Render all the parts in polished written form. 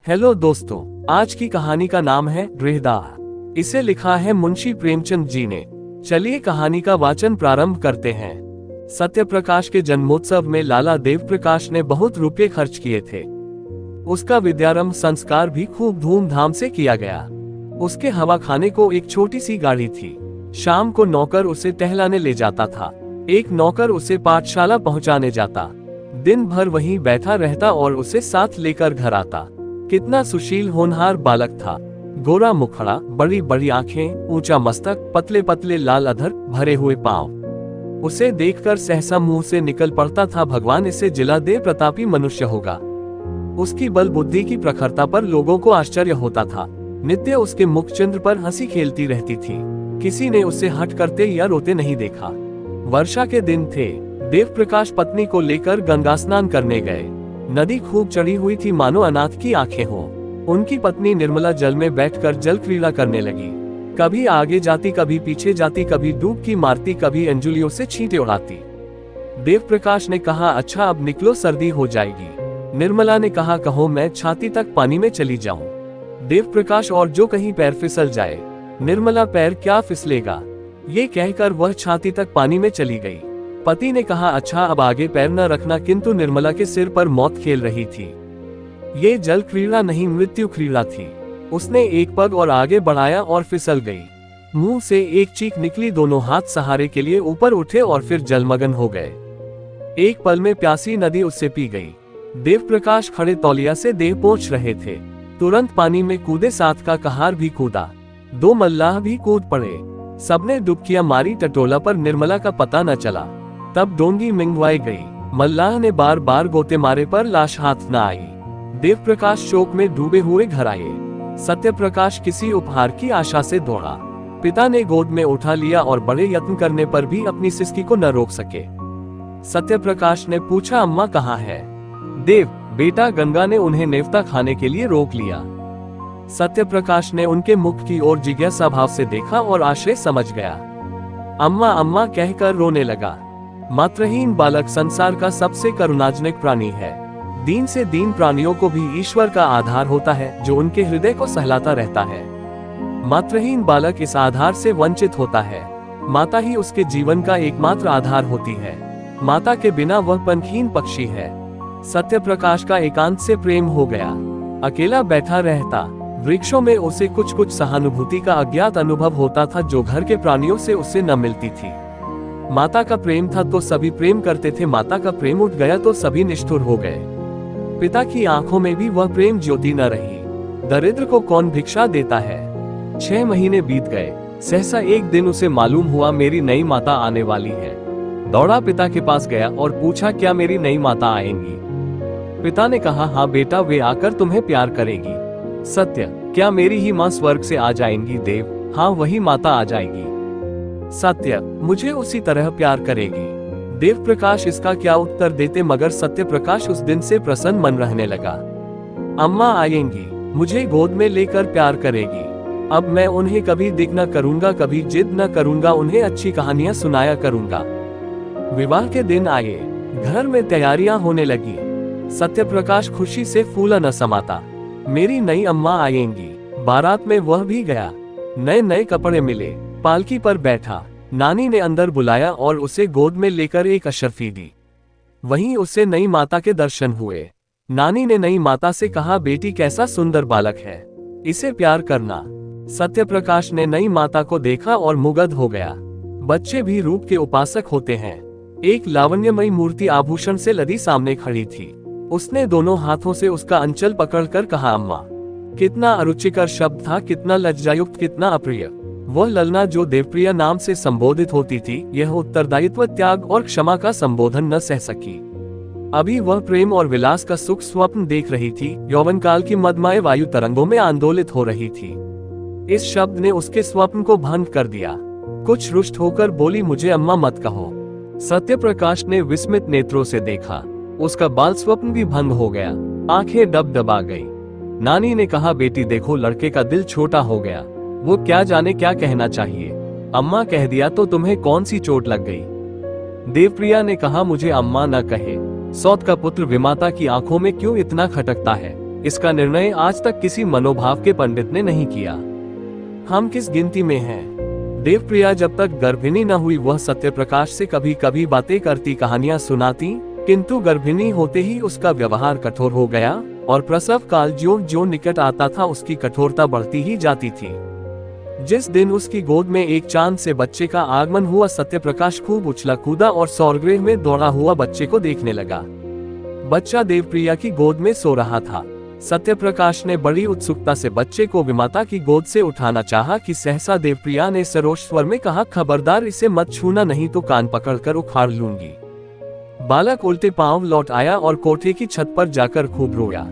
Hello दोस्तों, आज की कहानी का नाम है गृहदाह। इसे लिखा है मुंशी प्रेमचंद जी ने। चलिए कहानी का वाचन प्रारंभ करते हैं। सत्यप्रकाश के जन्मोत्सव में लाला देव प्रकाश ने बहुत रुपये खर्च किए थे। उसका विद्यारंभ संस्कार भी खूब धूमधाम से किया गया। उसके हवा खाने को एक छोटी सी गाड़ी थी। शाम को नौकर उसे टहलाने ले जाता था। एक नौकर उसे पाठशाला पहुंचाने जाता। दिन भर वहीं बैठा रहता और उसे साथ लेकर घर आता। कितना सुशील होनहार बालक था। गोरा मुखड़ा, बड़ी बड़ी आंखें, ऊंचा मस्तक, पतले पतले लाल अधर, भरे हुए पांव। उसे देखकर सहसा मुंह से निकल पड़ता था, भगवान इसे जिला दे, प्रतापी मनुष्य होगा। उसकी बल बुद्धि की प्रखरता पर लोगों को आश्चर्य होता था। नित्य उसके मुखचंद्र पर हंसी खेलती रहती थी। किसी ने उसे हट करते या रोते नहीं देखा। वर्षा के दिन थे। देव प्रकाश पत्नी को लेकर गंगा स्नान करने गए। नदी खूब चढ़ी हुई थी, मानो अनाथ की आंखें हों। उनकी पत्नी निर्मला जल में बैठकर जल क्रीड़ा करने लगी। कभी आगे जाती, कभी पीछे जाती, कभी डुबकी मारती, कभी अंजुलियों से छींटे उड़ाती। देव प्रकाश ने कहा, अच्छा अब निकलो, सर्दी हो जाएगी। निर्मला ने कहा, कहो मैं छाती तक पानी में चली जाऊं। देव प्रकाश, और जो कहीं पैर फिसल जाए। निर्मला, पैर क्या फिसलेगा। ये कहकर वह छाती तक पानी में चली गई। पति ने कहा, अच्छा अब आगे पैर न रखना, किंतु निर्मला के सिर पर मौत खेल रही थी। ये जल क्रीड़ा नहीं, मृत्यु क्रीड़ा थी। उसने एक पग और आगे बढ़ाया और फिसल गई। मुंह से एक चीख निकली, दोनों हाथ सहारे के लिए ऊपर उठे और फिर जलमग्न हो गए। एक पल में प्यासी नदी उससे पी गई। देव प्रकाश खड़े तौलिया से देह पोंछ रहे थे। तुरंत पानी में कूदे, साथ का कहार भी कूदा। दो मल्लाह भी कूद पड़े। सबने डुबकियां मारी, टटोला, पर निर्मला का पता न चला। तब डोंगी मिंगवाई गई। मल्लाह ने बार बार गोते मारे पर लाश हाथ न आई। देव प्रकाश शोक में डूबे हुए घर आए। सत्यप्रकाश किसी उपहार की आशा से दौड़ा। पिता ने गोद में उठा लिया और बड़े यत्न करने पर भी अपनी सिसकी को न रोक सके। सत्यप्रकाश ने पूछा, अम्मा कहाँ है। देव बेटा, गंगा ने उन्हें नेवता खाने के लिए रोक लिया। सत्यप्रकाश ने उनके मुख की ओर जिज्ञासा भाव से देखा और आश्चर्य समझ गया। अम्मा अम्मा कहकर रोने लगा। मात्रहीन बालक संसार का सबसे करुणाजनक प्राणी है। दीन से दीन प्राणियों को भी ईश्वर का आधार होता है, जो उनके हृदय को सहलाता रहता है। मात्रहीन बालक इस आधार से वंचित होता है। माता ही उसके जीवन का एकमात्र आधार होती है। माता के बिना वह पंखहीन पक्षी है। सत्यप्रकाश का एकांत से प्रेम हो गया। अकेला बैठा रहता। वृक्षों में उसे कुछ कुछ सहानुभूति का अज्ञात अनुभव होता था, जो घर के प्राणियों से उसे न मिलती थी। माता का प्रेम था तो सभी प्रेम करते थे, माता का प्रेम उठ गया तो सभी निष्ठुर हो गए। पिता की आंखों में भी वह प्रेम ज्योति न रही। दरिद्र को कौन भिक्षा देता है। 6 महीने बीत गए। सहसा एक दिन उसे मालूम हुआ, मेरी नई माता आने वाली है। दौड़ा पिता के पास गया और पूछा, क्या मेरी नई माता आएंगी। पिता ने कहा, हाँ बेटा, वे आकर तुम्हें प्यार करेगी। सत्य, क्या मेरी ही माँ स्वर्ग से आ जाएंगी। देव, हाँ वही माता आ जाएगी। सत्य, मुझे उसी तरह प्यार करेगी। देव प्रकाश इसका क्या उत्तर देते, मगर सत्य प्रकाश उस दिन से प्रसन्न मन रहने लगा। अम्मा आएंगी, मुझे गोद में लेकर प्यार करेगी। अब मैं उन्हें कभी दिख न करूंगा, कभी जिद न करूंगा, उन्हें अच्छी कहानियां सुनाया करूंगा। विवाह के दिन आए। घर में तैयारियां होने लगी। सत्य प्रकाश खुशी से फूला न समाता। मेरी नई अम्मा आएंगी। बारात में वह भी गया। नए नए कपड़े मिले। पालकी पर बैठा। नानी ने अंदर बुलाया और उसे गोद में लेकर एक अशर्फी दी। वहीं उसे नई माता के दर्शन हुए। नानी ने नई माता से कहा, बेटी कैसा सुंदर बालक है, इसे प्यार करना। सत्यप्रकाश ने नई माता को देखा और मुग्ध हो गया। बच्चे भी रूप के उपासक होते हैं। एक लावण्यमयी मूर्ति आभूषण से लदी सामने खड़ी थी। उसने दोनों हाथों से उसका अंचल पकड़कर कहा, अम्मा। कितना अरुचिकर शब्द था, कितना लज्जायुक्त, कितना अप्रिय। वह ललना जो देवप्रिया नाम से संबोधित होती थी, यह उत्तरदायित्व, त्याग और क्षमा का संबोधन न सह सकी। अभी वह प्रेम और विलास का सुख स्वप्न देख रही थी, यौवन काल की मदमय वायु तरंगों में आंदोलित हो रही थी। इस शब्द ने उसके स्वप्न को भंग कर दिया। कुछ रुष्ट होकर बोली, मुझे अम्मा मत कहो। सत्यप्रकाश ने विस्मित नेत्रों से देखा। उसका बाल स्वप्न भी भंग हो गया। आंखें डबडबा गई। नानी ने कहा, बेटी देखो, लड़के का दिल छोटा हो गया, वो क्या जाने क्या कहना चाहिए। अम्मा कह दिया तो तुम्हें कौन सी चोट लग गई। देवप्रिया ने कहा, मुझे अम्मा न कहे। सौत का पुत्र विमाता की आंखों में क्यों इतना खटकता है। इसका निर्णय आज तक किसी मनोभाव के पंडित ने नहीं किया। हम किस गिनती में हैं? देवप्रिया जब तक गर्भिणी न हुई वह सत्यप्रकाश से कभी कभी बातें करती, कहानियां सुनाती, किंतु गर्भिणी होते ही उसका व्यवहार कठोर हो गया और प्रसव काल ज्यों ज्यों निकट आता था उसकी कठोरता बढ़ती ही जाती थी। जिस दिन उसकी गोद में एक चांद से बच्चे का आगमन हुआ, सत्यप्रकाश खूब उछला कूदा और सौरगृह में दौड़ा हुआ बच्चे को देखने लगा। बच्चा देवप्रिया की गोद में सो रहा था। सत्यप्रकाश ने बड़ी उत्सुकता से बच्चे को विमाता की गोद से उठाना चाहा कि सहसा देवप्रिया ने सरोष स्वर में कहा, खबरदार इसे मत छूना, नहीं तो कान पकड़कर उखाड़ लूंगी। बालक उल्टे पांव लौट आया और कोठे की छत पर जाकर खूब रोया।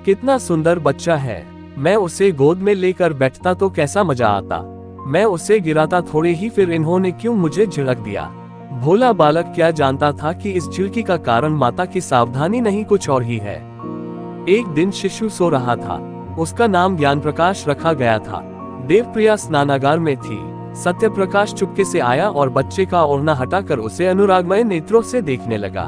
कितना सुंदर बच्चा है, मैं उसे गोद में लेकर बैठता तो कैसा मजा आता। मैं उसे गिराता थोड़े ही, फिर इन्होंने क्यों मुझे झिड़क दिया। भोला बालक क्या जानता था कि इस झिड़की का कारण माता की सावधानी नहीं, कुछ और ही है। एक दिन शिशु सो रहा था, उसका नाम ज्ञान प्रकाश रखा गया था। देवप्रिया स्नानागार में थी। सत्यप्रकाश चुपके से आया और बच्चे का ओढ़ना हटाकर उसे अनुरागमय नेत्रों से देखने लगा।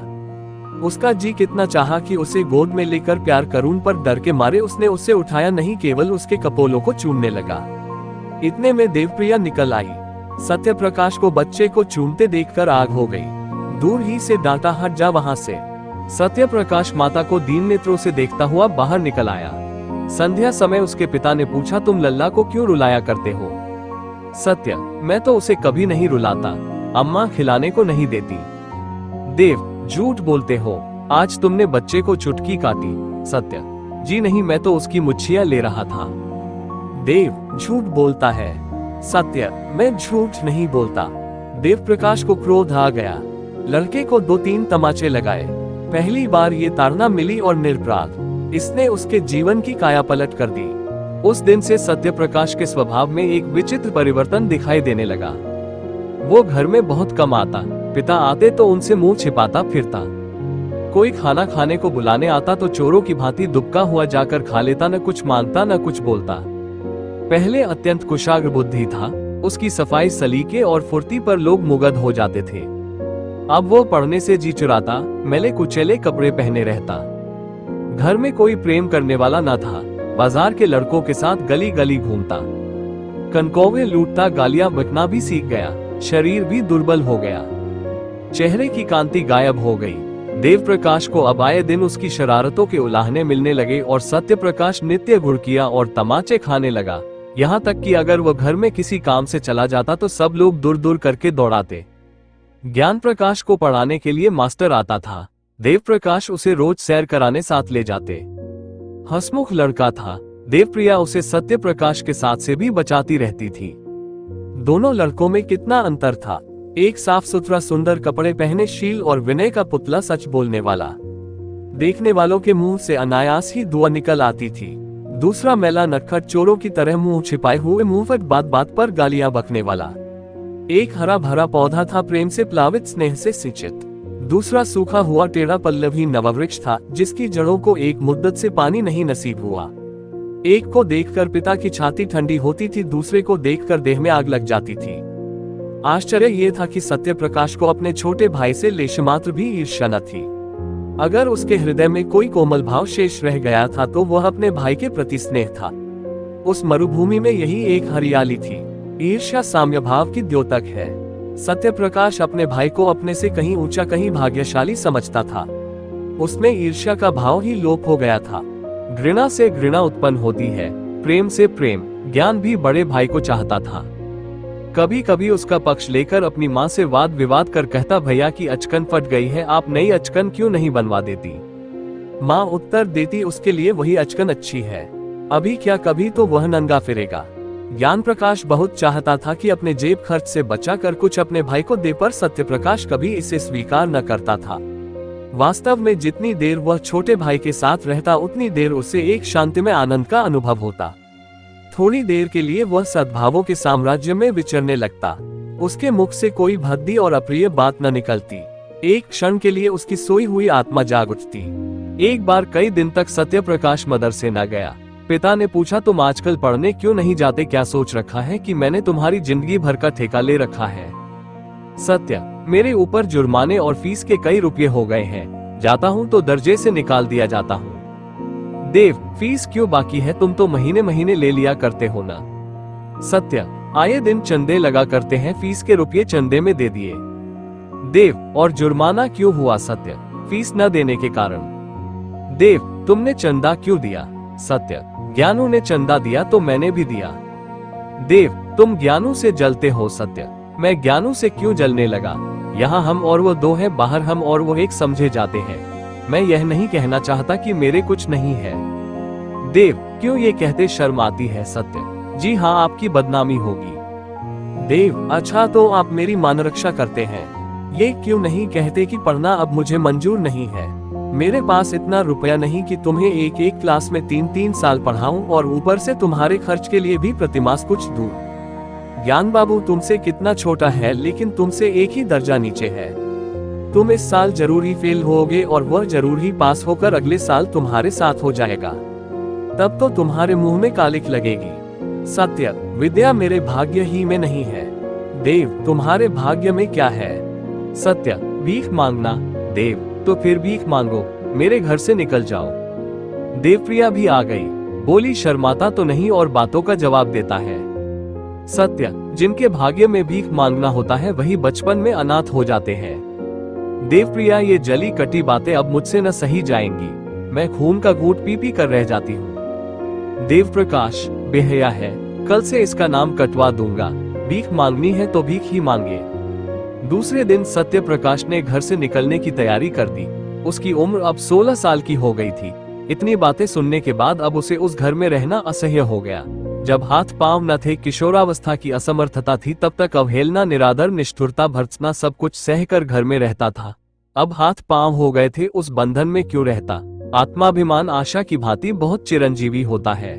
उसका जी कितना चाहा कि उसे गोद में लेकर प्यार करूं, पर डर के मारे उसने उसे उठाया नहीं, केवल उसके कपोलों को चूमने लगा। इतने में देवप्रिया निकल आई। सत्यप्रकाश को बच्चे को चूमते देखकर आग हो गई। दूर ही से डांटा, हट जा वहां से। सत्यप्रकाश माता को दीन नेत्रों से देखता हुआ बाहर निकल आया। संध्या समय उसके पिता ने पूछा, तुम लल्ला को क्यों रुलाया करते हो? सत्य, मैं तो उसे कभी नहीं रुलाता, अम्मा खिलाने को नहीं देती। देव, झूठ बोलते हो, आज तुमने बच्चे को चुटकी काटी। सत्य, जी नहीं, मैं तो उसकी मुच्छियां ले रहा था। देव, झूठ बोलता है। सत्य, मैं झूठ नहीं बोलता। देवप्रकाश को क्रोध आ गया। लड़के को 2-3 तमाचे लगाए। पहली बार ये ताड़ना मिली और निरपराध, इसने उसके जीवन की काया पलट कर दी। उस दिन से सत्यप्रकाश के स्वभाव में एक विचित्र परिवर्तन दिखाई देने लगा। वो घर में बहुत कम आता, पिता आते तो उनसे मुंह छिपाता फिरता। कोई खाना खाने को बुलाने आता तो चोरों की भांति दुबका हुआ जाकर खा लेता, न कुछ मांगता न कुछ बोलता। पहले अत्यंत कुशाग्र बुद्धि था, उसकी सफाई, सलीके और फुर्ती पर लोग मुग्ध हो जाते थे। अब वो पढ़ने से जी चुराता, मैले कुचैले कपड़े पहने रहता। घर में कोई प्रेम करने वाला न था, बाजार के लड़कों के साथ गली गली घूमता। कनकौवे लूटता, गालियां बकना भी सीख गया, शरीर भी दुर्बल हो गया, चेहरे की कांति गायब हो गई। देवप्रकाश को अब आए दिन उसकी शरारतों के उलाहने मिलने लगे और सत्यप्रकाश नित्य घुड़कियां और तमाचे खाने लगा। यहाँ तक कि अगर वह घर में किसी काम से चला जाता तो सब लोग दूर दूर करके दौड़ाते। ज्ञान प्रकाश को पढ़ाने के लिए मास्टर आता था। देवप्रकाश उसे रोज सैर कराने साथ ले जाते। हंसमुख लड़का था। देवप्रिया उसे सत्यप्रकाश के साथ से भी बचाती रहती थी। दोनों लड़कों में कितना अंतर था। एक साफ सुथरा सुंदर कपड़े पहने, शील और विनय का पुतला, सच बोलने वाला, देखने वालों के मुंह से अनायास ही दुआ निकल आती थी। दूसरा मैला नटखट, चोरों की तरह मुंह छिपाए हुए, मुंहफट बात बात पर गालियां बकने वाला। एक हरा भरा पौधा था, प्रेम से प्लावित, स्नेह से सिंचित। दूसरा सूखा हुआ टेढ़ा पल्लवी नववृक्ष था, जिसकी जड़ों को एक मुद्दत से पानी नहीं नसीब हुआ। एक को देखकर पिता की छाती ठंडी होती थी, दूसरे को देखकर देह में आग लग जाती थी। आश्चर्य यह था कि सत्यप्रकाश को अपने छोटे भाई से लेशमात्र भी ईर्ष्या न थी। अगर उसके हृदय में कोई कोमल भाव शेष रह गया था तो वह अपने भाई के प्रति स्नेह था। उस मरुभूमि में यही एक हरियाली थी। ईर्ष्या साम्य भाव की द्योतक है। सत्यप्रकाश अपने भाई को अपने से कहीं ऊंचा, कहीं भाग्यशाली समझता था। उसमें ईर्ष्या का भाव ही लोप हो गया था। घृणा से घृणा उत्पन्न होती है, प्रेम से प्रेम। ज्ञान भी बड़े भाई को चाहता था। कभी कभी उसका पक्ष लेकर अपनी माँ से वाद विवाद कर कहता, भैया की अचकन फट गई है, आप नई अचकन क्यों नहीं बनवा देती? माँ उत्तर देती, उसके लिए वही अचकन अच्छी है, अभी क्या कभी तो वह नंगा फिरेगा। ज्ञान प्रकाश बहुत चाहता था कि अपने जेब खर्च से बचा कर कुछ अपने भाई को दे, पर सत्यप्रकाश कभी इसे स्वीकार न करता था। वास्तव में जितनी देर वह छोटे भाई के साथ रहता उतनी देर उसे एक शांतिमय आनंद का अनुभव होता। थोड़ी देर के लिए वह सद्भावों के साम्राज्य में विचरने लगता। उसके मुख से कोई भद्दी और अप्रिय बात न निकलती। एक क्षण के लिए उसकी सोई हुई आत्मा जाग उठती। एक बार कई दिन तक सत्यप्रकाश मदरसे न गया। पिता ने पूछा, तुम आजकल पढ़ने क्यों नहीं जाते? क्या सोच रखा है कि मैंने तुम्हारी जिंदगी भर का ठेका ले रखा है? सत्य, मेरे ऊपर जुर्माने और फीस के कई रुपये हो गए हैं। जाता हूँ तो दर्जे से निकाल दिया जाता हूँ। देव, फीस क्यों बाकी है? तुम तो महीने महीने ले लिया करते हो ना। सत्य, आए दिन चंदे लगा करते हैं, फीस के रुपये चंदे में दे दिए। देव, और जुर्माना क्यों हुआ? सत्य, फीस न देने के कारण। देव, तुमने चंदा क्यों दिया? सत्य, ज्ञानू ने चंदा दिया तो मैंने भी दिया। देव, तुम ज्ञानू से जलते हो? सत्य, मैं ज्ञानू से क्यों जलने लगा? यहाँ हम और वो दो हैं, बाहर हम और वो एक समझे जाते हैं। मैं यह नहीं कहना चाहता कि मेरे कुछ नहीं है। देव, क्यों ये कहते शर्म आती है? सत्य, जी हाँ, आपकी बदनामी होगी। देव, अच्छा तो आप मेरी मान रक्षा करते हैं, ये क्यों नहीं कहते कि पढ़ना अब मुझे मंजूर नहीं है? मेरे पास इतना रुपया नहीं कि तुम्हें एक एक क्लास में 3-3 साल पढ़ाऊं और ऊपर से तुम्हारे खर्च के लिए भी प्रतिमास कुछ दूं। ज्ञान बाबू तुमसे कितना छोटा है, लेकिन तुमसे एक ही दर्जा नीचे है। तुम इस साल जरूर ही फेल होगे और वह जरूर ही पास होकर अगले साल तुम्हारे साथ हो जाएगा। तब तो तुम्हारे मुंह में कालिख लगेगी। सत्य, विद्या मेरे भाग्य ही में नहीं है। देव, तुम्हारे भाग्य में क्या है? सत्य, भीख मांगना। देव, तो फिर भीख मांगो, मेरे घर से निकल जाओ। देवप्रिया भी आ गई, बोली शर्माता तो नहीं और बातों का जवाब देता है। सत्य, जिनके भाग्य में भीख मांगना होता है वही बचपन में अनाथ हो जाते हैं। देवप्रिया, ये जली कटी बातें अब मुझसे न सही जाएंगी, मैं खून का घूंट पी पी कर रह जाती हूँ। देव प्रकाश, बेहया है, कल से इसका नाम कटवा दूंगा। भीख मांगनी है तो भीख ही मांगे। दूसरे दिन सत्य प्रकाश ने घर से निकलने की तैयारी कर दी। उसकी उम्र अब 16 साल की हो गई थी। इतनी बातें सुनने के बाद अब उसे उस घर में रहना असह्य हो गया। जब हाथ पांव न थे, किशोरावस्था की असमर्थता थी, तब तक अवहेलना, निरादर, निष्ठुरता, भर्त्सना सब कुछ सहकर घर में रहता था। अब हाथ पांव हो गए थे, उस बंधन में क्यों रहता? आत्माभिमान आशा की भांति बहुत चिरंजीवी होता है।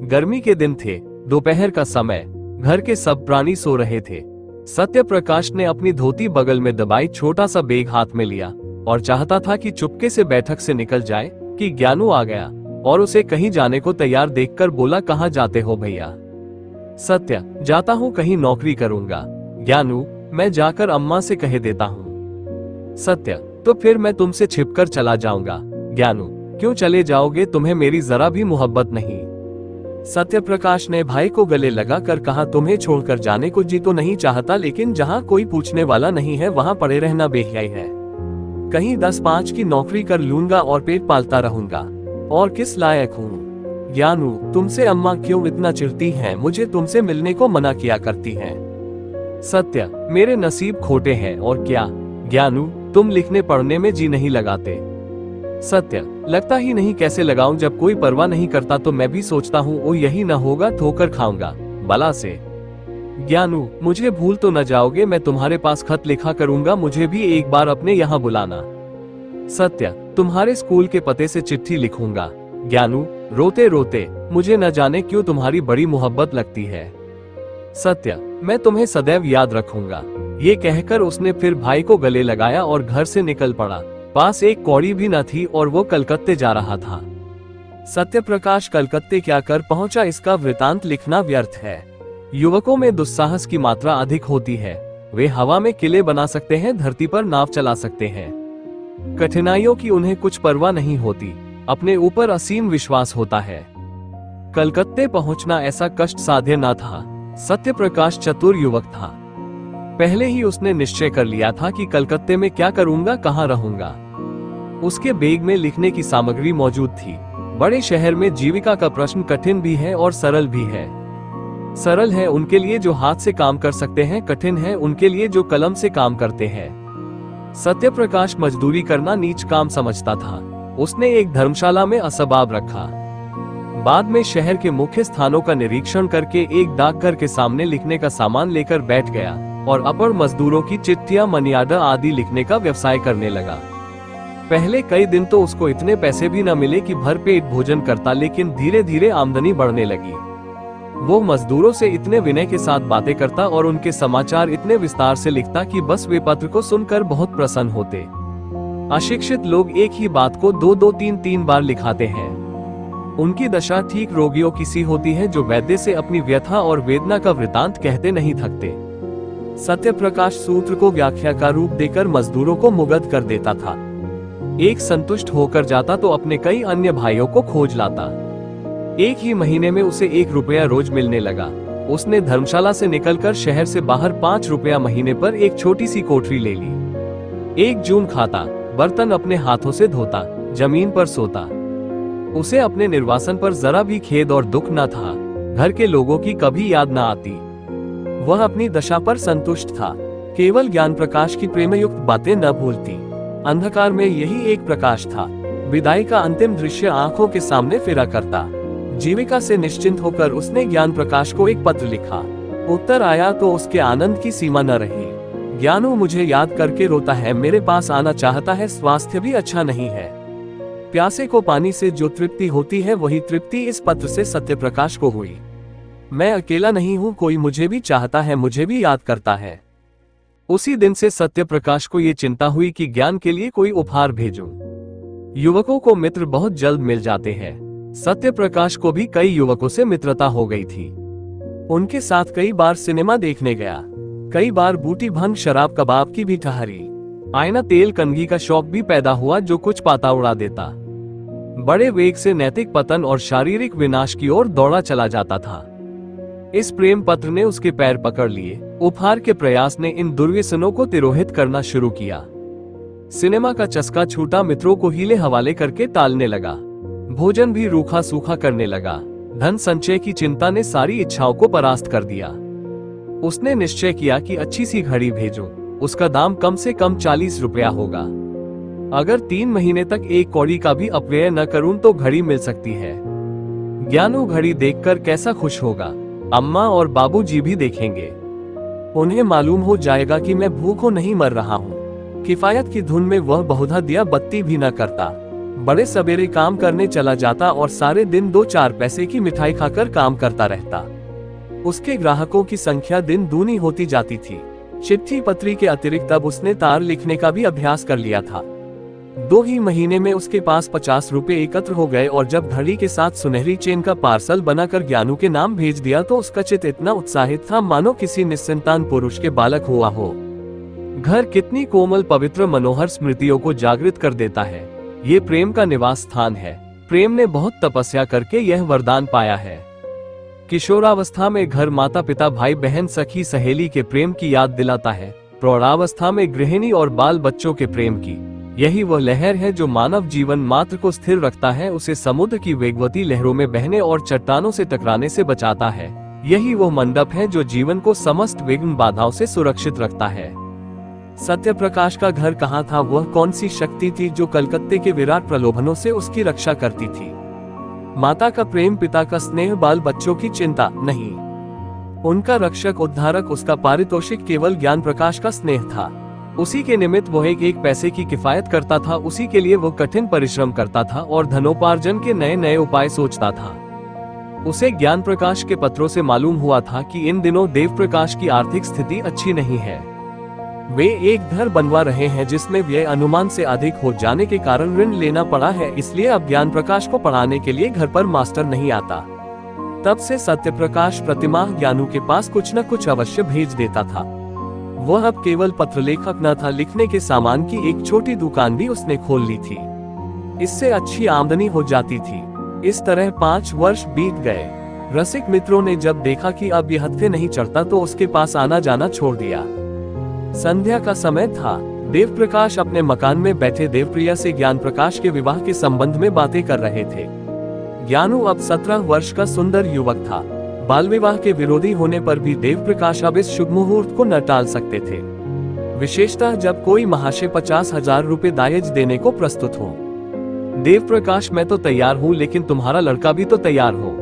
गर्मी के दिन थे, दोपहर का समय, घर के सब प्राणी सो रहे थे। सत्य प्रकाश ने अपनी धोती बगल में दबाई, छोटा सा बैग हाथ में लिया और चाहता था कि चुपके से बैठक से निकल जाए कि ज्ञानू आ गया और उसे कहीं जाने को तैयार देखकर बोला, कहाँ जाते हो भैया? सत्य, जाता हूँ, कहीं नौकरी करूंगा। ज्ञानू, मैं जाकर अम्मा से कह देता हूँ। सत्य, तो फिर मैं तुमसे छिपकर चला जाऊंगा। ज्ञानू, क्यों चले जाओगे? तुम्हें मेरी जरा भी मोहब्बत नहीं। सत्य प्रकाश ने भाई को गले लगा कर कहा, तुम्हें छोड़कर जाने को जी तो नहीं चाहता, लेकिन जहाँ कोई पूछने वाला नहीं है वहाँ पड़े रहना बेहयाई है। कहीं 10-5 की नौकरी कर लूंगा और पेट पालता रहूंगा, और किस लायक हूँ? ज्ञानू, तुमसे अम्मा क्यों इतना चिढ़ती हैं? मुझे तुमसे मिलने को मना किया करती हैं। सत्य, मेरे नसीब खोटे हैं और क्या। ज्ञानू, तुम लिखने पढ़ने में जी नहीं लगाते। सत्य, लगता ही नहीं, कैसे लगाऊं? जब कोई परवाह नहीं करता तो मैं भी सोचता हूँ ओ यही ना होगा, ठोकर खाऊंगा बला से। ज्ञानू, मुझे भूल तो न जाओगे? मैं तुम्हारे पास खत लिखा करूंगा, मुझे भी एक बार अपने यहाँ बुलाना। सत्य, तुम्हारे स्कूल के पते से चिट्ठी लिखूंगा। ज्ञानू, रोते रोते, मुझे न जाने क्यों तुम्हारी बड़ी मोहब्बत लगती है। सत्य, मैं तुम्हें सदैव याद रखूंगा। ये कहकर उसने फिर भाई को गले लगाया और घर से निकल पड़ा। पास एक कौड़ी भी न थी और वो कलकत्ते जा रहा था। सत्य प्रकाश कलकत्ते क्या कर पहुंचा, इसका वृतांत लिखना व्यर्थ है। युवकों में दुस्साहस की मात्रा अधिक होती है। वे हवा में किले बना सकते हैं, धरती पर नाव चला सकते हैं। कठिनाइयों की उन्हें कुछ परवाह नहीं होती, अपने ऊपर असीम विश्वास होता है। कलकत्ते पहुंचना ऐसा कष्ट साध्य न था। सत्य प्रकाश चतुर युवक था। पहले ही उसने निश्चय कर लिया था कि कलकत्ते में क्या करूंगा, कहाँ रहूंगा। उसके बैग में लिखने की सामग्री मौजूद थी। बड़े शहर में जीविका का प्रश्न कठिन भी है और सरल भी है। सरल है उनके लिए जो हाथ से काम कर सकते हैं, कठिन है उनके लिए जो कलम से काम करते हैं। सत्य प्रकाश मजदूरी करना नीच काम समझता था। उसने एक धर्मशाला में असबाब रखा। बाद में शहर के मुख्य स्थानों का निरीक्षण करके एक डाकघर के सामने लिखने का सामान लेकर बैठ गया और अपर मजदूरों की चिट्ठियां, मनी ऑर्डर आदि लिखने का व्यवसाय करने लगा। पहले कई दिन तो उसको इतने पैसे भी न मिले कि भरपेट भोजन करता, लेकिन धीरे धीरे आमदनी बढ़ने लगी। वो मजदूरों से इतने विनय के साथ बातें करता और उनके समाचार इतने विस्तार से लिखता कि बस वे पत्र को सुनकर बहुत प्रसन्न होते। अशिक्षित लोग एक ही बात को 2-2, 3-3 बार लिखाते हैं। उनकी दशा ठीक रोगियों की सी होती है जो वैद्य से अपनी व्यथा और वेदना का वृतांत कहते नहीं थकते। सत्य प्रकाश सूत्र को व्याख्या का रूप देकर मजदूरों को मुग्ध कर देता था। एक संतुष्ट होकर जाता तो अपने कई अन्य भाइयों को खोज लाता। एक ही महीने में उसे 1 रुपया रोज मिलने लगा। उसने धर्मशाला से निकलकर शहर से बाहर 5 रुपया महीने पर एक छोटी सी कोठरी ले ली। 1 जून खाता, बर्तन अपने हाथों से धोता, जमीन पर सोता। उसे अपने निर्वासन पर जरा भी खेद और दुख न था। घर के लोगों की कभी याद न आती। वह अपनी दशा पर संतुष्ट था। केवल ज्ञान प्रकाश की प्रेमयुक्त बातें न भूलती। अंधकार में यही एक प्रकाश था। विदाई का अंतिम दृश्य आंखों के सामने फिरा करता। जीविका से निश्चिंत होकर उसने ज्ञान प्रकाश को एक पत्र लिखा। उत्तर आया तो उसके आनंद की सीमा न रही। ज्ञानू मुझे याद करके रोता है, मेरे पास आना चाहता है, स्वास्थ्य भी अच्छा नहीं है। प्यासे को पानी से जो तृप्ति होती है वही तृप्ति इस पत्र से सत्यप्रकाश को हुई। मैं अकेला नहीं हूँ, कोई मुझे भी चाहता है, मुझे भी याद करता है। उसी दिन से सत्यप्रकाश को ये चिंता हुई कि ज्ञान के लिए कोई उपहार भेजूं। युवकों को मित्र बहुत जल्द मिल जाते हैं। सत्यप्रकाश को भी कई युवकों से मित्रता हो गई थी। उनके साथ कई बार सिनेमा देखने गया। कई बार बूटी भंग शराब कबाब की भी ठहरी। आईना तेल कंघी का शौक भी पैदा हुआ जो कुछ पाता उड़ा देता। बड़े वेग से नैतिक पतन और शारीरिक विनाश की ओर दौड़ा चला जाता था। इस प्रेम पत्र ने उसके पैर पकड़ लिए। उपहार के प्रयास ने इन दुर्व्यसनों को तिरोहित करना शुरू किया। सिनेमा का चस्का छूटा, मित्रों को हीले हवाले करके टालने लगा। भोजन भी रूखा सूखा करने लगा। धन संचय की चिंता ने सारी इच्छाओं को परास्त कर दिया। उसने निश्चय किया कि अच्छी सी घड़ी भेजूं। उसका दाम कम से कम 40 रुपया होगा। अगर 3 महीने तक 1 कौड़ी का भी अपव्यय न करूं तो घड़ी मिल सकती है। ज्ञानू घड़ी देखकर कैसा खुश होगा। अम्मा और बाबूजी भी देखेंगे। उन्हें मालूम हो जाएगा कि मैं भूखों नहीं मर रहा हूँ। किफायत की धुन में वह बहुधा दिया बत्ती भी न करता। बड़े सवेरे काम करने चला जाता और सारे दिन 2-4 पैसे की मिठाई खाकर काम करता रहता। उसके ग्राहकों की संख्या दिन दूनी होती जाती थी। चिट्ठी पत्री के अतिरिक्त अब उसने तार लिखने का भी अभ्यास कर लिया था। 2 ही महीने में उसके पास 50 रुपए एकत्र हो गए और जब घड़ी के साथ सुनहरी चेन का पार्सल बनाकर ज्ञानू के नाम भेज दिया तो उसका चित्त इतना उत्साहित था मानो किसी निस्संतान पुरुष के बालक हुआ हो। घर कितनी कोमल पवित्र मनोहर स्मृतियों को जागृत कर देता है। ये प्रेम का निवास स्थान है। प्रेम ने बहुत तपस्या करके यह वरदान पाया है। किशोरावस्था में घर माता पिता भाई बहन सखी सहेली के प्रेम की याद दिलाता है। प्रौढ़ावस्था में गृहिणी और बाल बच्चों के प्रेम की। यही वह लहर है जो मानव जीवन मात्र को स्थिर रखता है, उसे समुद्र की वेगवती लहरों में बहने और चट्टानों से टकराने से बचाता है। यही वह मंडप है जो जीवन को समस्त विघ्न बाधाओं से सुरक्षित रखता है। सत्यप्रकाश का घर कहाँ था? वह कौन सी शक्ति थी जो कलकत्ते के विराट प्रलोभनों से उसकी रक्षा करती थी? माता का प्रेम, पिता का स्नेह, बाल बच्चों की चिंता नहीं। उनका रक्षक उद्धारक, उसका पारितोषिक केवल ज्ञान प्रकाश का स्नेह था। उसी के निमित्त वो एक पैसे की किफायत करता था। उसी के लिए वो कठिन परिश्रम करता था और धनोपार्जन के नए नए उपाय सोचता था। उसे ज्ञान प्रकाश के पत्रों से मालूम हुआ था कि इन दिनों देव प्रकाश की आर्थिक स्थिति अच्छी नहीं है। वे एक घर बनवा रहे हैं जिसमें व्यय अनुमान से अधिक हो जाने के कारण ऋण लेना पड़ा है। इसलिए अब ज्ञान प्रकाश को पढ़ाने के लिए घर पर मास्टर नहीं आता। तब से सत्यप्रकाश प्रतिमाह ज्ञानू के पास कुछ न कुछ अवश्य भेज देता था। वह अब केवल पत्र लेखक न था, लिखने के सामान की एक छोटी दुकान भी उसने खोल ली थी। इससे अच्छी आमदनी हो जाती थी। इस तरह 5 वर्ष बीत गए। रसिक मित्रों ने जब देखा कि अब यह हत्थे नहीं चढ़ता तो उसके पास आना जाना छोड़ दिया। संध्या का समय था। देव प्रकाश अपने मकान में बैठे देवप्रिया से ज्ञान प्रकाश के विवाह के संबंध में बातें कर रहे थे। ज्ञानू अब 17 वर्ष का सुंदर युवक था। बाल विवाह के विरोधी होने पर भी देव प्रकाश अब इस शुभ मुहूर्त को न टाल सकते थे, विशेषतः जब कोई महाशय 50,000 रुपए दायज देने को प्रस्तुत हो। देव प्रकाश, मैं तो तैयार हूँ, लेकिन तुम्हारा लड़का भी तो तैयार हो।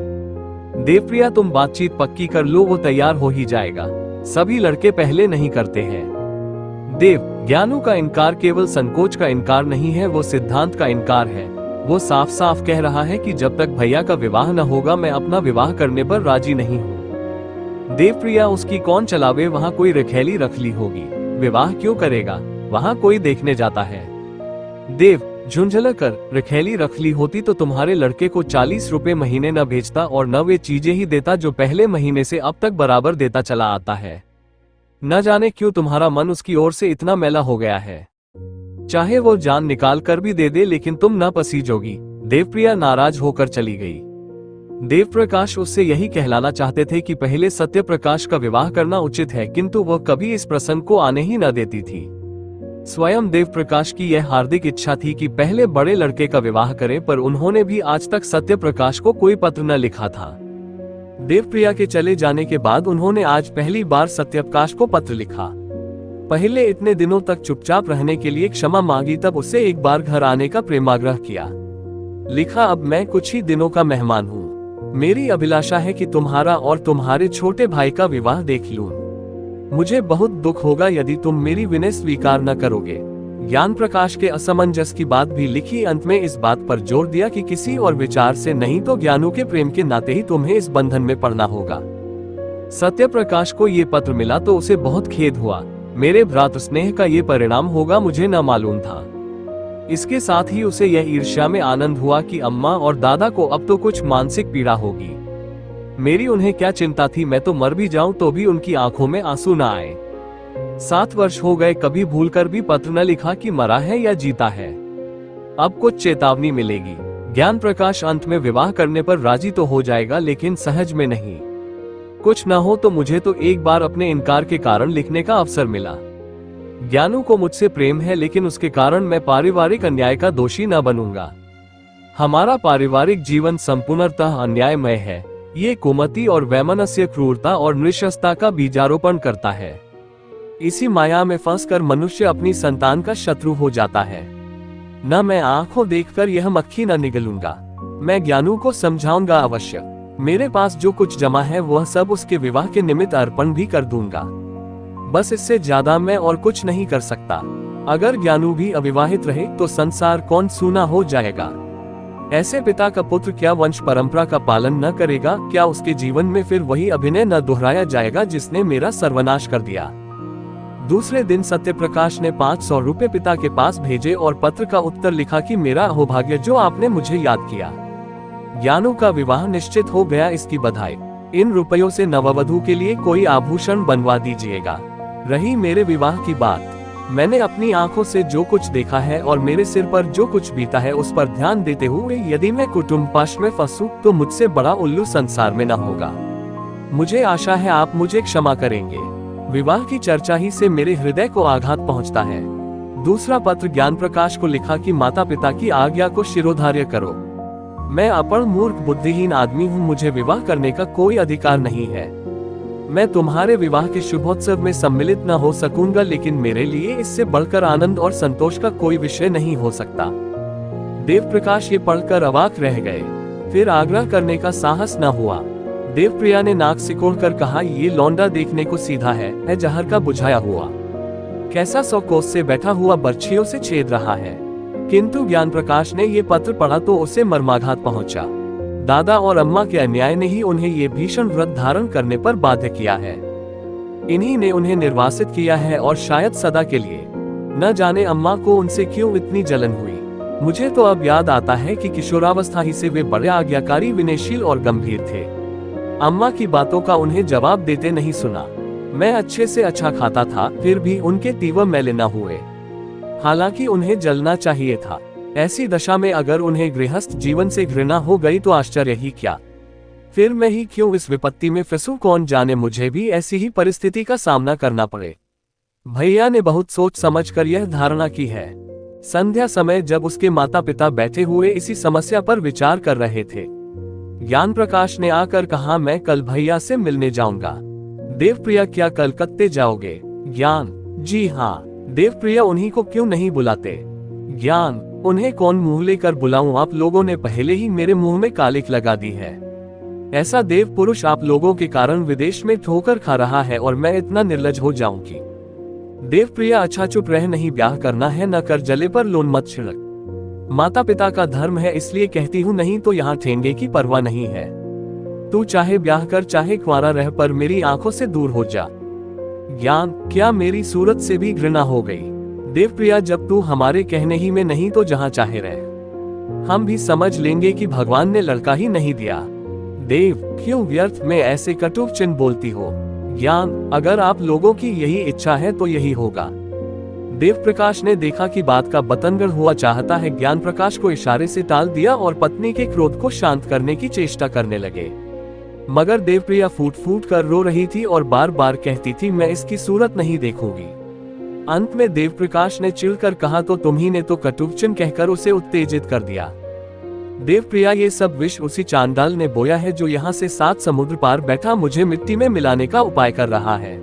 देवप्रिया, तुम बातचीत पक्की कर लो, वो तैयार हो ही जाएगा। सभी लड़के पहले नहीं करते हैं। देव, ज्ञानू का इनकार केवल संकोच का इनकार नहीं है, वो सिद्धांत का इनकार है। वो साफ साफ कह रहा है कि जब तक भैया का विवाह न होगा मैं अपना विवाह करने पर राजी नहीं हूँ। देवप्रिया, उसकी कौन चलावे, वहाँ कोई रखेली रख ली होगी, विवाह क्यों करेगा, वहाँ कोई देखने जाता है। देव, झुंझला कर, रखेली रख ली होती तो तुम्हारे लड़के को 40 रुपए महीने न भेजता और न वे चीजें ही देता जो पहले महीने से अब तक बराबर देता चला आता है। न जाने क्यों तुम्हारा मन उसकी ओर से इतना मैला हो गया है। चाहे वो जान निकाल कर भी दे दे लेकिन तुम न पसीजोगी। देवप्रिया नाराज होकर चली गई। देवप्रकाश उससे यही कहलाना चाहते थे कि पहले सत्यप्रकाश का विवाह करना उचित है, किंतु वह कभी इस प्रसंग को आने ही न देती थी। स्वयं देवप्रकाश की यह हार्दिक इच्छा थी कि पहले बड़े लड़के का विवाह करें, पर उन्होंने भी आज तक सत्यप्रकाश को कोई पत्र न लिखा था। देवप्रिया के चले जाने के बाद उन्होंने आज पहली बार सत्यप्रकाश को पत्र लिखा। पहले इतने दिनों तक चुपचाप रहने के लिए क्षमा मांगी, तब उससे एक बार घर आने का प्रेमाग्रह किया। लिखा, अब मैं कुछ ही दिनों का मेहमान हूँ। मेरी अभिलाषा है कि तुम्हारा और तुम्हारे छोटे भाई का विवाह देख लूं। मुझे बहुत दुख होगा यदि तुम मेरी विनय स्वीकार न करोगे। ज्ञान प्रकाश के असमंजस की बात भी लिखी। अंत में इस बात पर जोर दिया कि किसी और विचार से नहीं तो ज्ञानू के प्रेम के नाते ही तुम्हें इस बंधन में पड़ना होगा। सत्यप्रकाश को ये पत्र मिला तो उसे बहुत खेद हुआ। मेरे भ्रातृ स्नेह का ये परिणाम होगा मुझे न मालूम था। इसके साथ ही उसे यह ईर्ष्या में आनंद हुआ कि अम्मा और दादा को अब तो कुछ मानसिक पीड़ा होगी। मेरी उन्हें क्या चिंता थी, मैं तो मर भी जाऊं तो भी उनकी आंखों में आंसू न आए। 7 वर्ष हो गए, कभी भूलकर भी पत्र न लिखा कि मरा है या जीता है। अब कुछ चेतावनी मिलेगी। ज्ञान प्रकाश अंत में विवाह करने पर राजी तो हो जाएगा, लेकिन सहज में नहीं। कुछ न हो तो मुझे तो एक बार अपने इनकार के कारण लिखने का अवसर मिला। ज्ञानू को मुझसे प्रेम है, लेकिन उसके कारण मैं पारिवारिक अन्याय का दोषी न बनूंगा। हमारा पारिवारिक जीवन संपूर्णतः अन्यायमय है। ये कुमति और वैमनस्य, क्रूरता और नृशंसता का बीजारोपण करता है। इसी माया में फंसकर मनुष्य अपनी संतान का शत्रु हो जाता है। न मैं आंखों देखकर यह मक्खी न निगलूंगा। मैं ज्ञानू को समझाऊंगा अवश्य। मेरे पास जो कुछ जमा है वह सब उसके विवाह के निमित्त अर्पण भी कर दूंगा। बस इससे ज्यादा मैं और कुछ नहीं कर सकता। अगर ज्ञानू भी अविवाहित रहे तो संसार कौन सूना हो जाएगा। ऐसे पिता का पुत्र क्या वंश परंपरा का पालन न करेगा? क्या उसके जीवन में फिर वही अभिनय न दोहराया जाएगा जिसने मेरा सर्वनाश कर दिया? दूसरे दिन सत्यप्रकाश ने 500 रुपए पिता के पास भेजे और पत्र का उत्तर लिखा कि मेरा अहोभाग्य जो आपने मुझे याद किया। ज्ञानू का विवाह निश्चित हो गया, इसकी बधाई। इन रुपयों से नववधू के लिए कोई आभूषण बनवा दीजिएगा। रही मेरे विवाह की बात, मैंने अपनी आंखों से जो कुछ देखा है और मेरे सिर पर जो कुछ बीता है उस पर ध्यान देते हुए यदि मैं कुटुंब पाश में फंसूं तो मुझसे बड़ा उल्लू संसार में न होगा। मुझे आशा है आप मुझे क्षमा करेंगे। विवाह की चर्चा ही से मेरे हृदय को आघात पहुंचता है। दूसरा पत्र ज्ञान प्रकाश को लिखा कि माता पिता की आज्ञा को शिरोधार्य करो। मैं अपढ़ मूर्ख बुद्धिहीन आदमी हूँ, मुझे विवाह करने का कोई अधिकार नहीं है। मैं तुम्हारे विवाह के शुभोत्सव में सम्मिलित न हो सकूंगा, लेकिन मेरे लिए इससे बढ़कर आनंद और संतोष का कोई विषय नहीं हो सकता। देवप्रकाश ये पढ़कर अवाक रह गए। फिर आग्रह करने का साहस न हुआ। देवप्रिया ने नाक सिकोड़कर कहा, ये लौंडा देखने को सीधा है जहर का बुझाया हुआ। कैसा 100 कोस से बैठा हुआ बर्छियों से छेद रहा है। किंतु ज्ञान प्रकाश ने ये पत्र पढ़ा तो उसे मर्माघात पहुंचा। दादा और अम्मा के अन्याय ने ही उन्हें ये भीषण व्रत धारण करने पर बाध्य किया है। इन्हीं ने उन्हें निर्वासित किया है और शायद सदा के लिए। न जाने अम्मा को उनसे क्यों इतनी जलन हुई। मुझे तो अब याद आता है कि किशोरावस्था ही से वे बड़े आज्ञाकारी, विनयशील और गंभीर थे। अम्मा की बातों का उन्हें जवाब देते नहीं सुना। मैं अच्छे से अच्छा खाता था, फिर भी उनके तीव्र मैले न हुए। हालांकि उन्हें जलना चाहिए था। ऐसी दशा में अगर उन्हें गृहस्थ जीवन से घृणा हो गई तो आश्चर्य ही क्या। फिर मैं ही क्यों इस विपत्ति में फंसूं, कौन जाने मुझे भी ऐसी ही परिस्थिति का सामना करना पड़े। भैया ने बहुत सोच समझकर यह धारणा की है। संध्या समय जब उसके माता पिता बैठे हुए इसी समस्या पर विचार कर रहे थे, ज्ञान प्रकाश ने आकर कहा, मैं कल भैया से मिलने जाऊंगा। देवप्रिया, क्या कलकत्ते जाओगे? ज्ञान, जी हाँ। देवप्रिया, उन्हीं को क्यों नहीं बुलाते? ज्ञान, उन्हें कौन मुंह लेकर बुलाऊं? आप लोगों ने पहले ही मेरे मुंह में कालिक लगा दी है। ऐसा देव पुरुष आप लोगों के कारण विदेश में ठोकर खा रहा है और मैं इतना निर्लज हो जाऊं कि। देवप्रिया, अच्छा चुप रह, नहीं ब्याह करना है, न कर जले पर लोन मत छिड़क। माता पिता का धर्म है इसलिए कहती हूँ, नहीं तो यहाँ ठेंगे की परवाह नहीं है। तू चाहे ब्याह कर चाहे कुंवारा रह, पर मेरी आंखों से दूर हो जा। ज्ञान, क्या मेरी सूरत से भी घृणा हो गई? देवप्रिया, जब तू हमारे कहने ही में नहीं तो जहाँ चाहे रह। हम भी समझ लेंगे कि भगवान ने लड़का ही नहीं दिया। देव, क्यों व्यर्थ में ऐसे कटु चिन्ह बोलती हो? ज्ञान, अगर आप लोगों की यही इच्छा है तो यही होगा। देव प्रकाश ने देखा कि बात का बतंगड़ हुआ चाहता है, ज्ञान प्रकाश को इशारे से टाल दिया और पत्नी के क्रोध को शांत करने की चेष्टा करने लगे। मगर देवप्रिया फूट फूट कर रो रही थी और बार बार कहती थी, मैं इसकी सूरत नहीं देखूंगी। अंत में देव प्रकाश ने चिढ़कर कहा, तो तुम्ही ने तो कटुवचन कहकर उसे उत्तेजित कर दिया। देवप्रिया, ये सब विष उसी चांडाल ने बोया है जो यहाँ से 7 समुद्र पार बैठा मुझे मिट्टी में मिलाने का उपाय कर रहा है।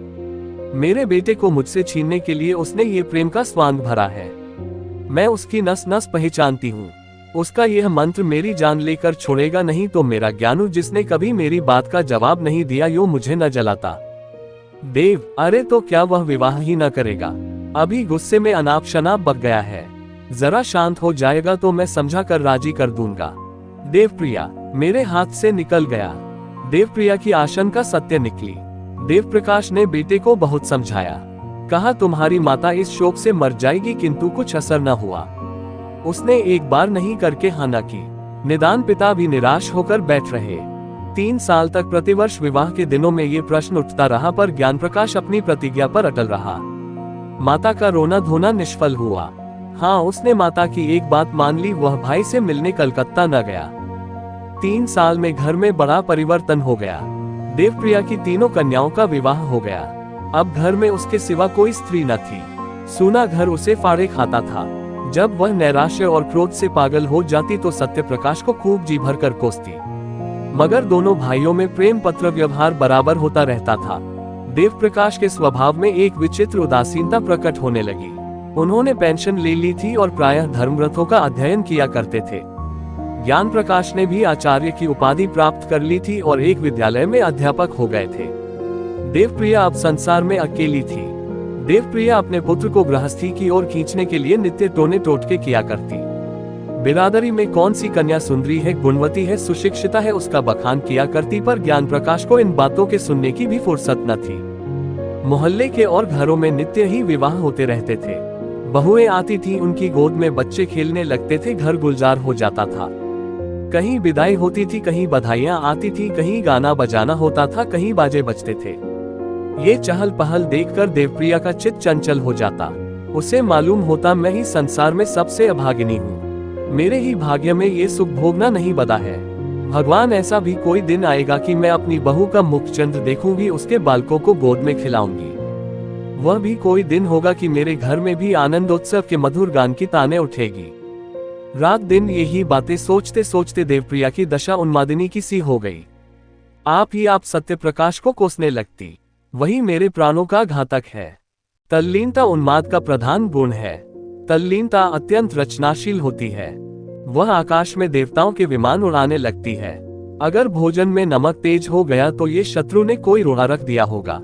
मेरे बेटे को मुझसे छीनने के लिए उसने ये प्रेम का स्वांग भरा है। मैं उसकी नस नस पहचानती हूँ। उसका यह मंत्र मेरी जान लेकर छोड़ेगा नहीं तो मेरा ज्ञानू, जिसने कभी मेरी बात का जवाब नहीं दिया, यो मुझे न जलाता। देव, अरे तो क्या वह विवाह ही न करेगा? अभी गुस्से में अनाप शनाप बक गया है। जरा शांत हो जाएगा तो मैं समझा कर राजी कर दूंगा। देवप्रिया मेरे हाथ से निकल गया। देवप्रिया की आशंका सत्य निकली। देव प्रकाश ने बेटे को बहुत समझाया, कहा तुम्हारी माता इस शोक से मर जाएगी, किंतु कुछ असर न हुआ। उसने एक बार नहीं करके हाँ न की। निदान पिता भी निराश होकर बैठ रहे। 3 साल तक प्रतिवर्ष विवाह के दिनों में ये प्रश्न उठता रहा, पर ज्ञान प्रकाश अपनी प्रतिज्ञा पर अटल रहा। माता का रोना धोना निष्फल हुआ। हाँ, उसने माता की एक बात मान ली, वह भाई से मिलने कलकत्ता न गया। 3 साल में घर में बड़ा परिवर्तन हो गया। देवप्रिया की 3 कन्याओं का विवाह हो गया। अब घर में उसके सिवा कोई स्त्री न थी। सूना घर उसे फाड़े खाता था। जब वह नैराश्य और क्रोध से पागल हो जाती तो सत्य प्रकाश को खूब जी भर कर कोसती। मगर दोनों भाइयों में प्रेम पत्र व्यवहार बराबर होता रहता था। देव प्रकाश के स्वभाव में एक विचित्र उदासीनता प्रकट होने लगी। उन्होंने पेंशन ले ली थी और प्रायः धर्मग्रंथों का अध्ययन किया करते थे। ज्ञान प्रकाश ने भी आचार्य की उपाधि प्राप्त कर ली थी और एक विद्यालय में अध्यापक हो गए थे। देवप्रिया अब संसार में अकेली थी। देवप्रिया अपने पुत्र को गृहस्थी की ओर खींचने के लिए नित्य टोने टोटके किया करती। बिरादरी में कौन सी कन्या सुंदरी है, गुणवती है, सुशिक्षिता है, उसका बखान किया करती, पर ज्ञान प्रकाश को इन बातों के सुनने की भी फुर्सत न थी। मोहल्ले के और घरों में नित्य ही विवाह होते रहते थे। बहुएं आती थी, उनकी गोद में बच्चे खेलने लगते थे, घर गुलजार हो जाता था। कहीं विदाई होती थी, कहीं बधाइयां आती थी, कहीं गाना बजाना होता था, कहीं बाजे बजते थे। ये चहल पहल देखकर देवप्रिया का चित्त चंचल हो जाता। उसे मालूम होता, मैं ही संसार में सबसे अभागिनी हूँ। मेरे ही भाग्य में ये सुख भोगना नहीं बदा है। भगवान, ऐसा भी कोई दिन आएगा कि मैं अपनी बहू का मुखचंद्र देखूंगी, उसके बालकों को गोद में खिलाऊंगी। वह भी कोई दिन होगा कि मेरे घर में भी आनंदोत्सव के मधुर गान की ताने उठेगी। रात दिन यही बातें सोचते सोचते देवप्रिया की दशा उन्मादिनी की सी हो गई। आप ही आप सत्य प्रकाश को कोसने लगती। वही मेरे प्राणों का घातक है। तल्लीनता उन्माद का प्रधान गुण है। तल्लीनता अत्यंत रचनाशील होती है। वह आकाश में देवताओं के विमान उड़ाने लगती है। अगर भोजन में नमक तेज हो गया तो ये शत्रु ने कोई रोड़ा रख दिया होगा।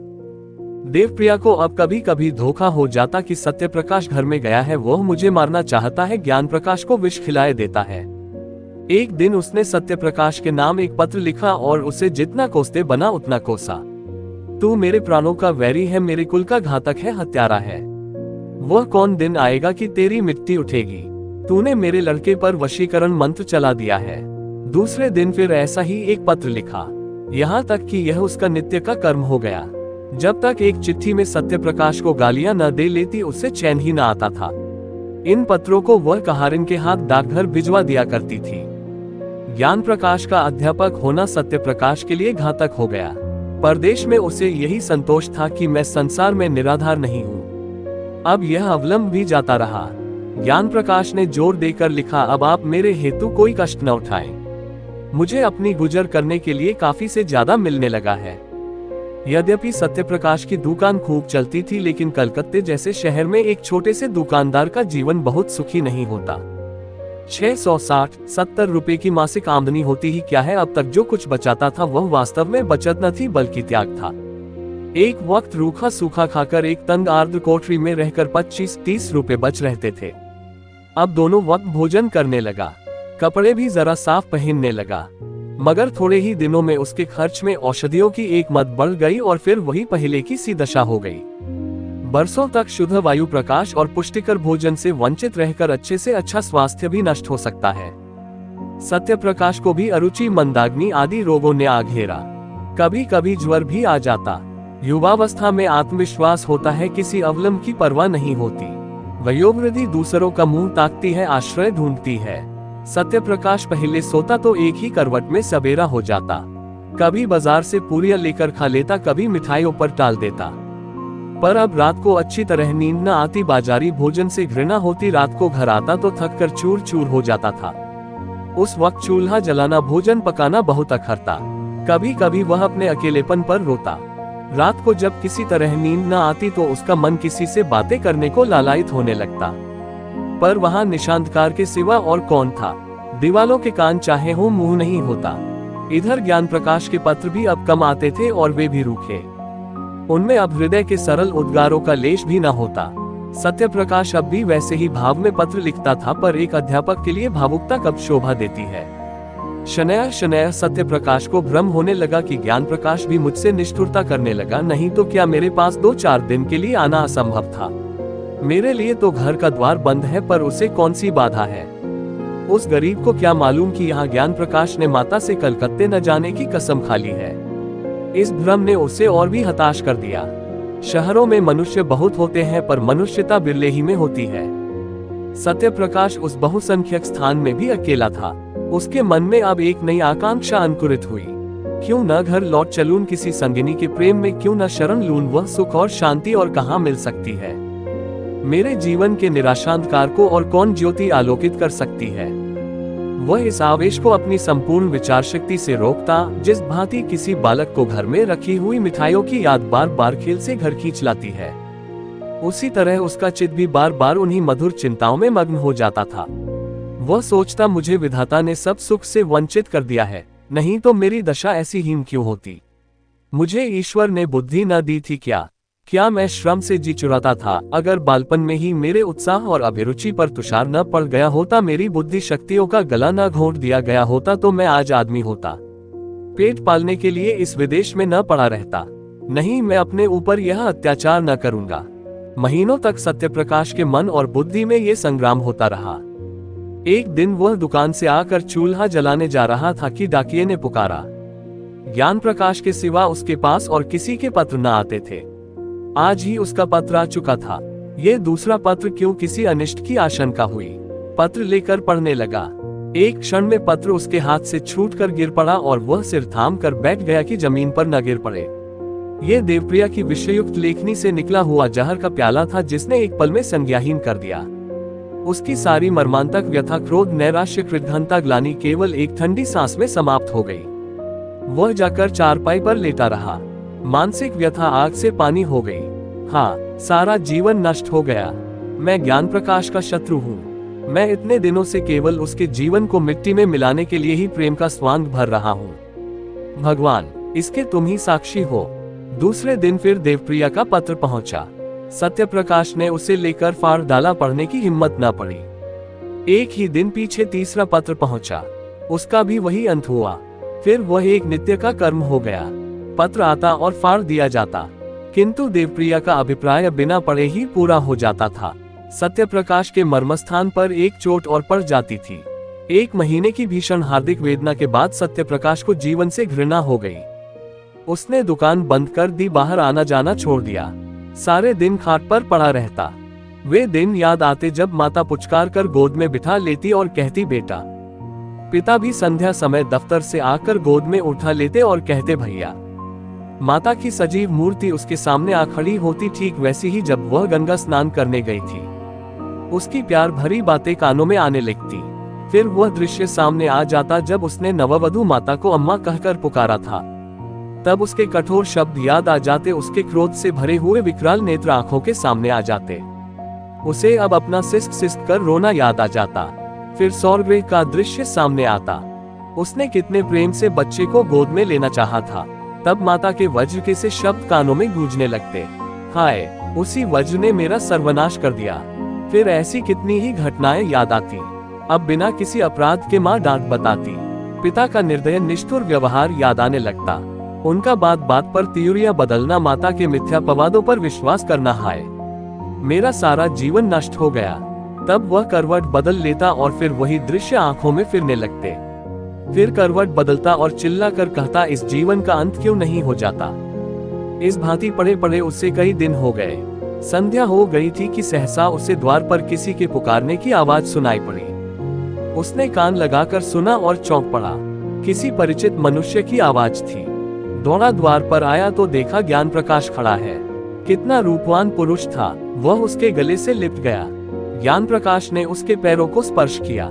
देवप्रिया को अब कभी कभी धोखा हो जाता कि सत्य प्रकाश घर में गया है, वह मुझे मारना चाहता है, ज्ञान प्रकाश को विष खिलाए देता है। एक दिन उसने सत्य प्रकाश के नाम एक पत्र लिखा और उसे जितना कोसते बना उतना कोसा। तू मेरे प्राणों का वैरी है, मेरे कुल का घातक है, हत्यारा है। वह कौन दिन आएगा कि तेरी मिट्टी उठेगी। तूने मेरे लड़के पर वशीकरण मंत्र चला दिया है। दूसरे दिन फिर ऐसा ही एक पत्र लिखा, यहाँ तक कि यह उसका नित्य का कर्म हो गया। जब तक एक चिट्ठी में सत्य प्रकाश को गालियां न दे लेती उसे चैन ही न आता था। इन पत्रों को वह कहारिन के हाथ डाकघर भिजवा दिया करती थी। ज्ञान प्रकाश का अध्यापक होना सत्य प्रकाश के लिए घातक हो गया। परदेश में उसे यही संतोष था कि मैं संसार में निराधार नहीं हूँ। अब यह अवलंब भी जाता रहा। ज्ञान प्रकाश ने जोर देकर लिखा, अब आप मेरे हेतु कोई कष्ट न उठाएं। मुझे अपनी गुजर करने के लिए काफी से ज्यादा मिलने लगा है। यद्यपि सत्य प्रकाश की दुकान खूब चलती थी, लेकिन कलकत्ते जैसे शहर में एक छोटे से दुकानदार का जीवन बहुत सुखी नहीं होता। 660-70 रुपए की मासिक आमदनी होती ही क्या है, अब तक जो कुछ बचाता था वह वास्तव में बचत न थी बल्कि त्याग था। एक वक्त रूखा सूखा खाकर एक तंग आर्द्र कोठरी में रहकर 25-30 रुपए बच रहते थे। अब दोनों वक्त भोजन करने लगा, कपड़े भी जरा साफ पहनने लगा। मगर थोड़े ही दिनों में उसके खर्च में औषधियों की एक मद बढ़ गई और फिर वही पहले की सी दशा हो गई। बरसों तक शुद्ध वायु प्रकाश और पुष्टिकर भोजन से वंचित रहकर अच्छे से अच्छा स्वास्थ्य भी नष्ट हो सकता है। सत्य प्रकाश को भी अरुचि, मंदाग्नि आदि रोगों ने आ घेरा। कभी कभी ज्वर भी आ जाता। युवावस्था में आत्मविश्वास होता है, किसी अवलंब की परवाह नहीं होती। वयोवृद्धि दूसरों का मुंह ताकती है, आश्रय ढूंढती है। सत्यप्रकाश पहले सोता तो एक ही करवट में सवेरा हो जाता। कभी बाजार से पूरियां लेकर खा लेता, कभी मिठाइयों पर टाल देता। पर अब रात को अच्छी तरह नींद न आती, बाजारी भोजन से घृणा होती। रात को घर आता तो थक कर चूर चूर हो जाता था। उस वक्त चूल्हा जलाना, भोजन पकाना बहुत अखरता। कभी कभी वह अपने अकेलेपन पर रोता। रात को जब किसी तरह नींद न आती तो उसका मन किसी से बातें करने को लालायित होने लगता। पर वहां निशांतकार के सिवा और कौन था। दीवालों के कान चाहे हो, मुंह नहीं होता। इधर ज्ञान प्रकाश के पत्र भी अब कम आते थे और वे भी रूखे। उनमें अब हृदय के सरल उद्गारों का लेश भी न होता। सत्यप्रकाश अब भी वैसे ही भाव में पत्र लिखता था, पर एक अध्यापक के लिए भावुकता कब शोभा देती है। शनया शनया सत्यप्रकाश को भ्रम होने लगा कि ज्ञान प्रकाश भी मुझसे निष्ठुरता करने लगा। नहीं तो क्या मेरे पास 2-4 दिन के लिए आना असंभव था। मेरे लिए तो घर का द्वार बंद है, पर उसे कौन सी बाधा है। उस गरीब को क्या मालूम कि यहाँ ज्ञान प्रकाश ने माता से कलकत्ते न जाने की कसम खा ली है। इस भ्रम ने उसे और भी हताश कर दिया। शहरों में मनुष्य बहुत होते हैं, पर मनुष्यता बिरले ही में होती है। सत्यप्रकाश उस बहुसंख्यक स्थान में भी अकेला था। उसके मन में अब एक नई आकांक्षा अंकुरित हुई। क्यों न घर लौट चलूं किसी संगिनी के प्रेम में, क्यों न शरण लूं वह सुख और शांति और कहाँ मिल सकती है। मेरे जीवन के निराशांधकार को और कौन ज्योति आलोकित कर सकती है। वह इस आवेश को अपनी संपूर्ण विचार शक्ति से रोकता, जिस भांति किसी बालक को घर में रखी हुई मिठाइयों की याद बार बार खेल से घर खींच लाती है। उसी तरह उसका चित्त भी बार बार उन्हीं मधुर चिंताओं में मग्न हो जाता था। वह सोचता, मुझे विधाता ने सब सुख से वंचित कर दिया है, नहीं तो मेरी दशा ऐसी हीन क्यों होती। मुझे ईश्वर ने बुद्धि न दी थी क्या मैं श्रम से जी चुराता था। अगर बालपन में ही मेरे उत्साह और अभिरुचि पर तुषार न पड़ गया होता, मेरी बुद्धि शक्तियों का गला न घोंट दिया गया होता, तो मैं आज आदमी होता। पेट पालने के लिए इस विदेश में न पड़ा रहता। नहीं, मैं अपने ऊपर यह अत्याचार न करूंगा। महीनों तक सत्यप्रकाश के मन और बुद्धि में ये संग्राम होता रहा। एक दिन वह दुकान से आकर चूल्हा जलाने जा रहा था कि डाकिये ने पुकारा। ज्ञान प्रकाश के सिवा उसके पास और किसी के पत्र न आते थे। आज ही उसका पत्र आ चुका था। ये दूसरा पत्र क्यों, किसी अनिष्ट की आशंका हुई। पत्र लेकर पढ़ने लगा। एक क्षण में पत्र उसके हाथ से छूटकर गिर पड़ा और वह सिर थाम कर बैठ गया कि जमीन पर न गिर पड़े। ये देवप्रिया की विषयुक्त लेखनी से निकला हुआ जहर का प्याला था, जिसने एक पल में संज्ञाहीन कर दिया। उसकी सारी मर्मांतक व्यथा, क्रोध, नैराश्य, कृतघ्नता, ग्लानि केवल एक ठंडी सांस में समाप्त हो गई। वह जाकर चारपाई पर लेटा रहा। मानसिक व्यथा आग से पानी हो गई। हाँ, सारा जीवन नष्ट हो गया। मैं ज्ञान प्रकाश का शत्रु हूँ। मैं इतने दिनों से केवल उसके जीवन को मिट्टी में मिलाने के लिए ही प्रेम का स्वांग भर रहा हूँ। भगवान, इसके तुम ही साक्षी हो। दूसरे दिन फिर देवप्रिया का पत्र पहुंचा। सत्यप्रकाश ने उसे लेकर फाड़ डाला, पढ़ने की हिम्मत न पड़ी। एक ही दिन पीछे तीसरा पत्र पहुंचा। उसका भी वही अंत हुआ। फिर वह एक नित्य का कर्म हो गया। पत्र आता और फाड़ दिया जाता, किंतु देवप्रिया का अभिप्राय बिना पढ़े ही पूरा हो जाता था। सत्यप्रकाश के मर्मस्थान पर एक चोट और पड़ जाती थी। 1 महीने की भीषण हार्दिक वेदना के बाद सत्यप्रकाश को जीवन से घृणा हो गई। उसने दुकान बंद कर दी, बाहर आना जाना छोड़ दिया। सारे दिन खाट पर पड़ा रहता। वे दिन याद आते जब माता पुचकार कर गोद में बिठा लेती और कहती, बेटा। पिता भी संध्या समय दफ्तर से आकर गोद में उठा लेते और कहते, भैया। माता की सजीव मूर्ति उसके सामने आ खड़ी होती, ठीक वैसी ही जब वह गंगा स्नान करने गई थी। उसकी प्यार भरी बातें कानों में आने लगती। फिर वह दृश्य सामने आ जाता जब उसने नववधू माता को अम्मा कहकर पुकारा था। तब उसके कठोर शब्द याद आ जाते, उसके क्रोध से भरे हुए विकराल नेत्र आंखों के सामने आ जाते। उसे अब अपना सिसक सिसक कर रोना याद आ जाता। फिर सौरगृह का दृश्य सामने आता। उसने कितने प्रेम से बच्चे को गोद में लेना चाहा था। तब माता के वज्र के से शब्द कानों में गूंजने लगते, हाय, उसी वज्र ने मेरा सर्वनाश कर दिया। फिर ऐसी कितनी ही घटनाएं याद आती। अब बिना किसी अपराध के माँ डांट बताती। पिता का निर्दय निष्ठुर व्यवहार याद आने लगता। उनका बात बात पर तियुरिया बदलना, माता के मिथ्यापवादों पर विश्वास करना, हाय, मेरा सारा जीवन नष्ट हो गया। तब वह करवट बदल लेता और फिर वही दृश्य आंखों में फिरने लगते। फिर करवट बदलता और चिल्ला कर कहता, इस जीवन का अंत क्यों नहीं हो जाता। इस भांति पड़े पड़े उससे कई दिन हो गए। संध्या हो गई थी कि सहसा उसे द्वार पर किसी के पुकारने की आवाज सुनाई पड़ी। उसने कान लगाकर सुना और चौंक पड़ा। किसी परिचित मनुष्य की आवाज थी। दौड़ा द्वार पर आया तो देखा ज्ञान प्रकाश खड़ा है। कितना रूपवान पुरुष था, वह उसके गले से लिपट गया। ज्ञान प्रकाश ने उसके पैरों को स्पर्श किया।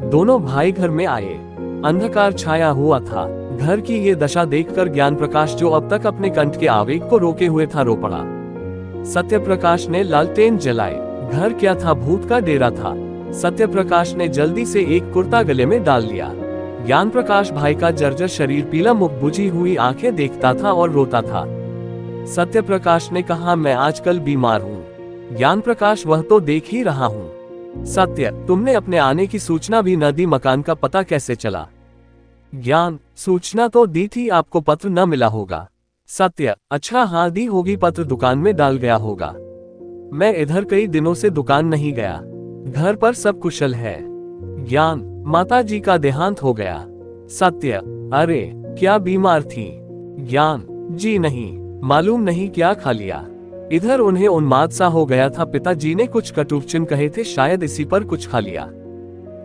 दोनों भाई घर में आए। अंधकार छाया हुआ था। घर की ये दशा देखकर ज्ञान प्रकाश, जो अब तक अपने कंठ के आवेग को रोके हुए था, रो पड़ा। सत्य प्रकाश ने लालटेन जलाए। घर क्या था, भूत का डेरा था। सत्य प्रकाश ने जल्दी से एक कुर्ता गले में डाल लिया। ज्ञान प्रकाश भाई का जर्जर शरीर, पीला मुख, बुझी हुई आंखें देखता था और रोता था। सत्य प्रकाश ने कहा, मैं आजकल बीमार हूँ। ज्ञान प्रकाश, वह तो देख ही रहा हूँ। सत्य, तुमने अपने आने की सूचना भी न दी, मकान का पता कैसे चला? ज्ञान, सूचना तो दी थी, आपको पत्र न मिला होगा। सत्य, अच्छा हाँ दी होगी, पत्र दुकान में डाल गया होगा। मैं इधर कई दिनों से दुकान नहीं गया। घर पर सब कुशल है। ज्ञान, माता जी का देहांत हो गया। सत्य, अरे क्या बीमार थी? ज्ञान, जी नहीं, मालूम नहीं क्या खा लिया। इधर उन्हें उन्माद सा हो गया था। पिताजी ने कुछ कटुवचन कहे थे, शायद इसी पर कुछ खा लिया।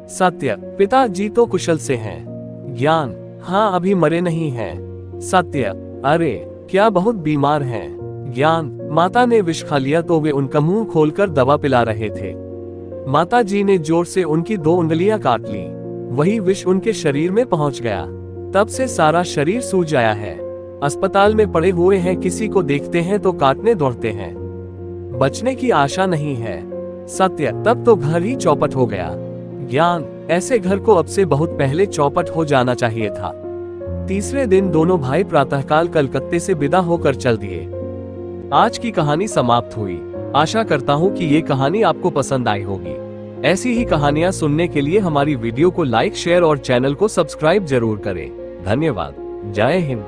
सत्य, पिताजी तो कुशल से हैं। ज्ञान, हाँ अभी मरे नहीं हैं। सत्य, अरे क्या बहुत बीमार हैं? ज्ञान, माता ने विष खा लिया तो वे उनका मुंह खोलकर दवा पिला रहे थे। माता जी ने जोर से उनकी 2 उंगलियां काट ली। वही विष उनके शरीर में पहुंच गया। तब से सारा शरीर सूज आया है। अस्पताल में पड़े हुए हैं, किसी को देखते हैं तो काटने दौड़ते हैं। बचने की आशा नहीं है। सत्य, तब तो घर ही चौपट हो गया। ज्ञान, ऐसे घर को अब से बहुत पहले चौपट हो जाना चाहिए था। तीसरे दिन दोनों भाई प्रातःकाल कलकत्ते से विदा होकर चल दिए। आज की कहानी समाप्त हुई। आशा करता हूँ कि ये कहानी आपको पसंद आई होगी। ऐसी ही कहानियां सुनने के लिए हमारी वीडियो को लाइक, शेयर और चैनल को सब्सक्राइब जरूर करें। धन्यवाद। जय हिंद।